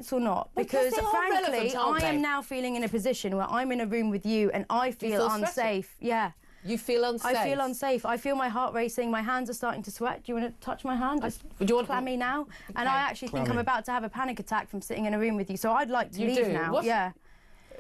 rights or not? Because frankly, I am now feeling in a position where I'm in a room with you and I feel unsafe. Yeah. You feel unsafe? I feel unsafe. I feel my heart racing. My hands are starting to sweat. Do you want to touch my hand? Just clammy now. Okay. And I actually think I'm about to have a panic attack from sitting in a room with you. So I'd like to leave now. Yeah.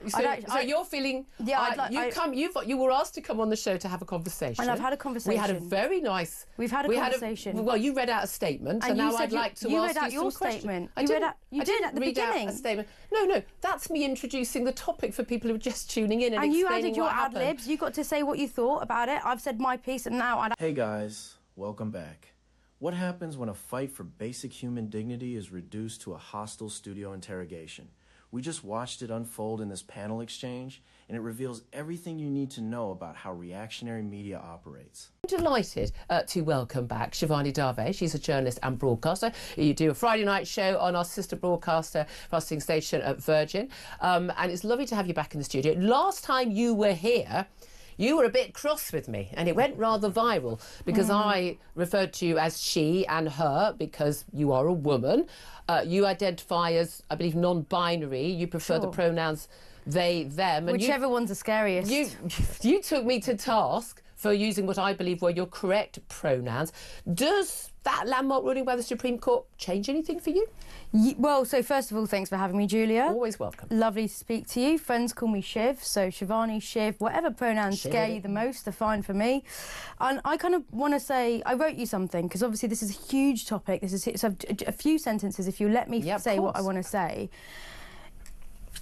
So you're feeling... Yeah, you were asked to come on the show to have a conversation. And I've had a conversation. We had a very nice... We've had a conversation. Well, you read out a statement, and now I'd like to ask you some questions. You read out your statement. You did at the beginning. A statement. No, that's me introducing the topic for people who are just tuning in and you added your ad-libs. You got to say what you thought about it. I've said my piece, and now Hey guys, welcome back. What happens when a fight for basic human dignity is reduced to a hostile studio interrogation? We just watched it unfold in this panel exchange, and it reveals everything you need to know about how reactionary media operates. I'm delighted to welcome back Shivani Dave. She's a journalist and broadcaster. You do a Friday night show on our sister broadcasting station at Virgin, and it's lovely to have you back in the studio. Last time you were here, you were a bit cross with me, and it went rather viral because I referred to you as she and her because you are a woman. You identify as, I believe, non-binary. You prefer the pronouns they, them. And whichever one's the scariest. You took me to task for using what I believe were your correct pronouns. Does that landmark ruling by the Supreme Court change anything for you? Well, so first of all, thanks for having me, Julia. Always welcome. Lovely to speak to you. Friends call me Shiv, so Shivani, Shiv, whatever pronouns scare you the most are fine for me. And I kind of want to say, I wrote you something, because obviously this is a huge topic. So a few sentences, if you let me say what I want to say.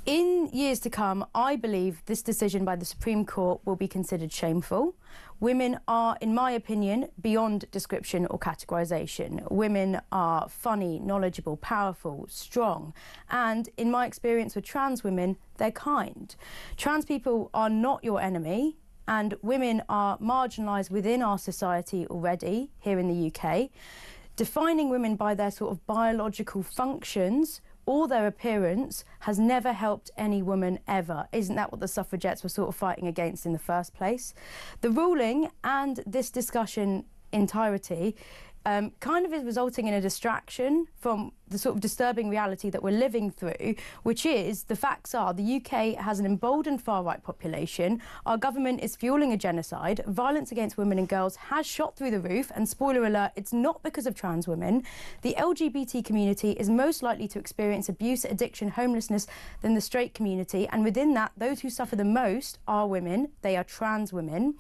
In years to come, I believe this decision by the Supreme Court will be considered shameful. Women are, in my opinion, beyond description or categorisation. Women are funny, knowledgeable, powerful, strong, and in my experience with trans women, they're kind. Trans people are not your enemy, and women are marginalised within our society already, here in the UK. Defining women by their sort of biological functions or their appearance has never helped any woman ever. Isn't that what the suffragettes were sort of fighting against in the first place? The ruling and this discussion entirety kind of is resulting in a distraction from the sort of disturbing reality that we're living through, which is, the facts are, the UK has an emboldened far-right population, our government is fuelling a genocide, violence against women and girls has shot through the roof, and spoiler alert, it's not because of trans women. The LGBT community is most likely to experience abuse, addiction, homelessness than the straight community, and within that, those who suffer the most are women, they are trans women.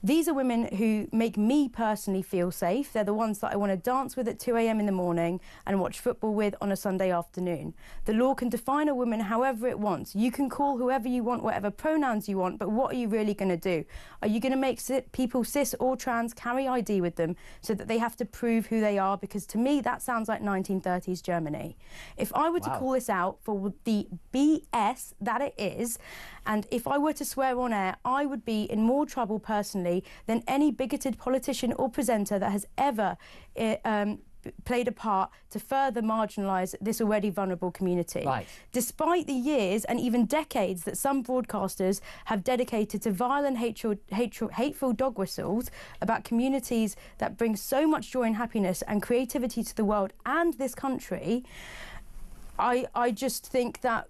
These are women who make me personally feel safe. They're the ones that I want to dance with at 2 a.m. in the morning and watch football with on a Sunday afternoon. The law can define a woman however it wants. You can call whoever you want, whatever pronouns you want, but what are you really going to do? Are you going to make people cis or trans carry ID with them so that they have to prove who they are? Because to me, that sounds like 1930s Germany. If I were to call this out for the BS that it is, and if I were to swear on air, I would be in more trouble personally than any bigoted politician or presenter that has ever played a part to further marginalise this already vulnerable community. Right. Despite the years and even decades that some broadcasters have dedicated to vile and hateful dog whistles about communities that bring so much joy and happiness and creativity to the world and this country, I just think that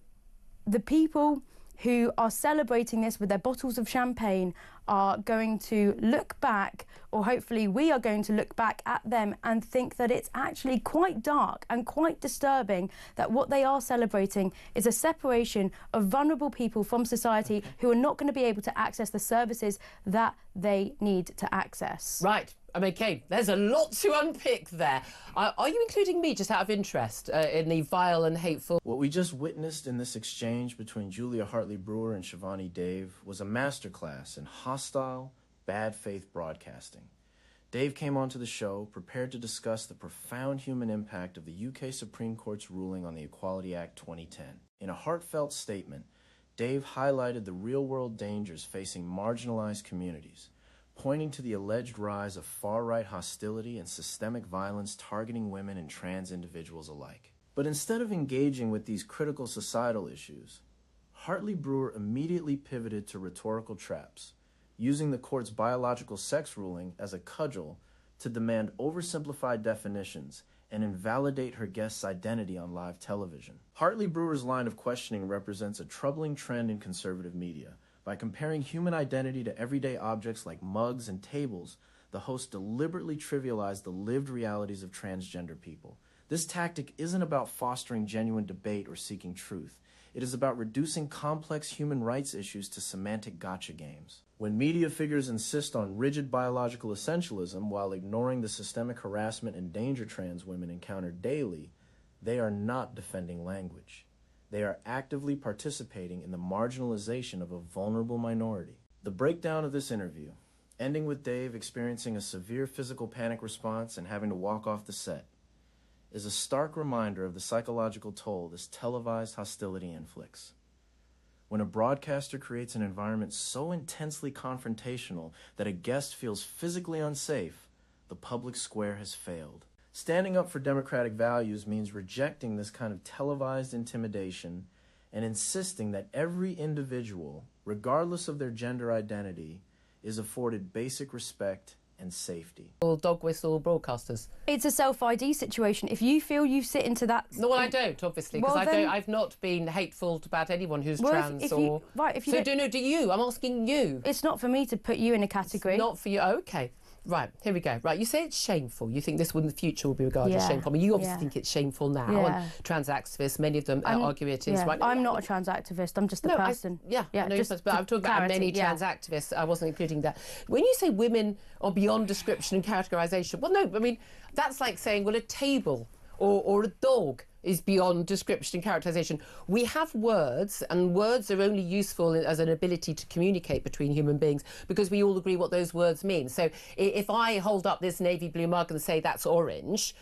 the people who are celebrating this with their bottles of champagne are going to look back, or hopefully we are going to look back at them and think that it's actually quite dark and quite disturbing that what they are celebrating is a separation of vulnerable people from society who are not going to be able to access the services that they need to access. Right. Okay, there's a lot to unpick there. Are you including me, just out of interest, in the vile and hateful... What we just witnessed in this exchange between Julia Hartley-Brewer and Shivani Dave was a masterclass in hostile, bad faith broadcasting. Dave came onto the show prepared to discuss the profound human impact of the UK Supreme Court's ruling on the Equality Act 2010. In a heartfelt statement, Dave highlighted the real-world dangers facing marginalized communities, pointing to the alleged rise of far-right hostility and systemic violence targeting women and trans individuals alike. But instead of engaging with these critical societal issues, Hartley-Brewer immediately pivoted to rhetorical traps, using the court's biological sex ruling as a cudgel to demand oversimplified definitions and invalidate her guest's identity on live television. Hartley-Brewer's line of questioning represents a troubling trend in conservative media. By comparing human identity to everyday objects like mugs and tables, the host deliberately trivialized the lived realities of transgender people. This tactic isn't about fostering genuine debate or seeking truth. It is about reducing complex human rights issues to semantic gotcha games. When media figures insist on rigid biological essentialism while ignoring the systemic harassment and danger trans women encounter daily, they are not defending language. They are actively participating in the marginalization of a vulnerable minority. The breakdown of this interview, ending with Dave experiencing a severe physical panic response and having to walk off the set, is a stark reminder of the psychological toll this televised hostility inflicts. When a broadcaster creates an environment so intensely confrontational that a guest feels physically unsafe, the public square has failed. Standing up for democratic values means rejecting this kind of televised intimidation and insisting that every individual, regardless of their gender identity, is afforded basic respect and safety. All dog whistle broadcasters. It's a self-ID situation. If you feel you sit into that... No, well, I don't, obviously, because Well, I've not been hateful about anyone who's Well, trans if or... you- right, if you so don't- do you? I'm asking you. It's not for me to put you in a category. Not for you. Oh, okay. Right, here we go. Right, you say it's shameful. You think this in the future will be regarded as Yeah, shameful. I mean, you obviously yeah. think it's shameful now. Yeah. And trans activists, many of them argue it is. Yeah, Right? I'm not a trans activist. I'm just a person. I know just but I'm talking about clarity, many trans activists. I wasn't including that. When you say women are beyond description and categorisation, well, no, I mean, that's like saying, well, a table or a dog is beyond description and characterisation. We have words, and words are only useful as an ability to communicate between human beings because we all agree what those words mean. So if I hold up this navy blue mug and say that's orange,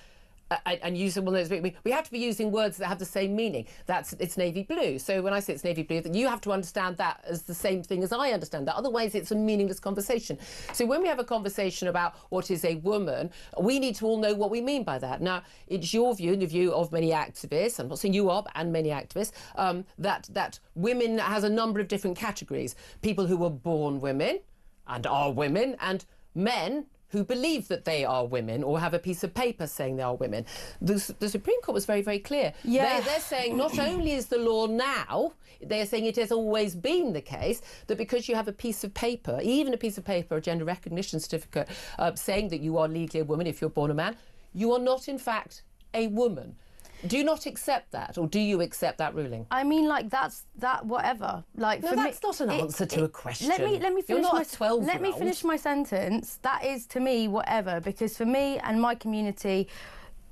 and use them, well, we have to be using words that have the same meaning. It's navy blue. So when I say it's navy blue, then you have to understand that as the same thing as I understand that. Otherwise, it's a meaningless conversation. So when we have a conversation about what is a woman, we need to all know what we mean by that. Now, it's your view and the view of many activists, I'm not saying you are, and many activists, that women has a number of different categories. People who were born women and are women, and men who believe that they are women or have a piece of paper saying they are women. The Supreme Court was very, very clear. Yeah. They're saying not only is the law now, they're saying it has always been the case that because you have a piece of paper, even a piece of paper, a gender recognition certificate, saying that you are legally a woman if you're born a man, you are not in fact a woman. Do you not accept that, or do you accept that ruling? I mean, like that's whatever. Like No, for that's me, not an answer to a question. Let me You're finish not my a 12-year-old. Let me finish my sentence. That is to me whatever, because for me and my community,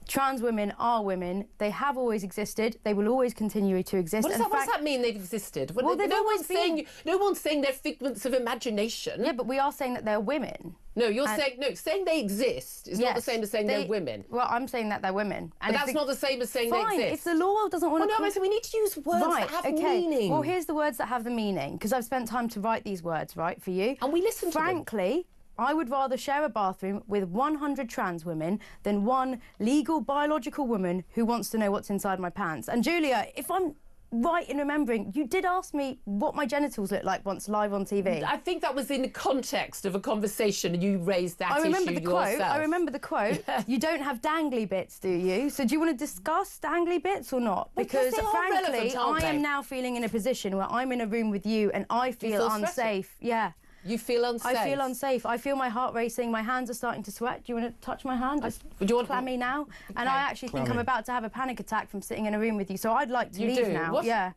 trans women are women. They have always existed. They will always continue to exist. What does that mean? They've existed. Well, they've always been. No one's saying they're figments of imagination. Yeah, but we are saying that they're women. No, saying they exist is not the same as saying they're women. Well, I'm saying that they're women. But that's not the same as saying fine, they exist. if the law doesn't want to... Well, no, I said we need to use words that have meaning. Well, here's the words that have the meaning, because I've spent time to write these words, right, for you. And we listen to them. Frankly, I would rather share a bathroom with 100 trans women than one legal biological woman who wants to know what's inside my pants. And Julia, if I'm right in remembering, you did ask me what my genitals look like once live on TV. I think that was in the context of a conversation and you raised that issue yourself. I remember the quote. You don't have dangly bits, do you? So do you want to discuss dangly bits or not? Because they are frankly, relevant, aren't I am they? now feeling in a position where I'm in a room with you and I feel unsafe. Yeah. You feel unsafe? I feel unsafe. I feel my heart racing. My hands are starting to sweat. Do you want to touch my hand? Just clammy now. Okay. And I actually think I'm about to have a panic attack from sitting in a room with you. So I'd like to leave now. What? Yeah.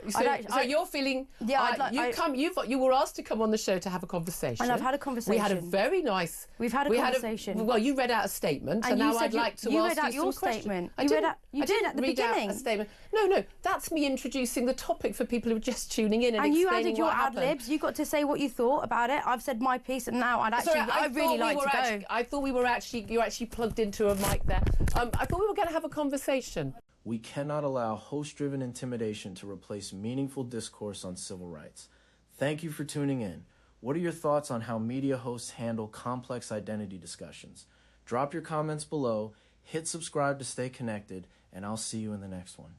So you're feeling... Yeah, you were asked to come on the show to have a conversation. And I've had a conversation. We had a very nice... We've had a conversation. Well, you read out a statement, and now I'd like to ask you some questions. You read out your statement. You did at the beginning. Out a statement. No, that's me introducing the topic for people who are just tuning in and you explaining added your what happened. ad-libs. You got to say what you thought about it. I've said my piece, and now I'd really like to go. I thought we were you actually plugged into a mic there. I thought we were going to have a conversation. We cannot allow host-driven intimidation to replace meaningful discourse on civil rights. Thank you for tuning in. What are your thoughts on how media hosts handle complex identity discussions? Drop your comments below, hit subscribe to stay connected, and I'll see you in the next one.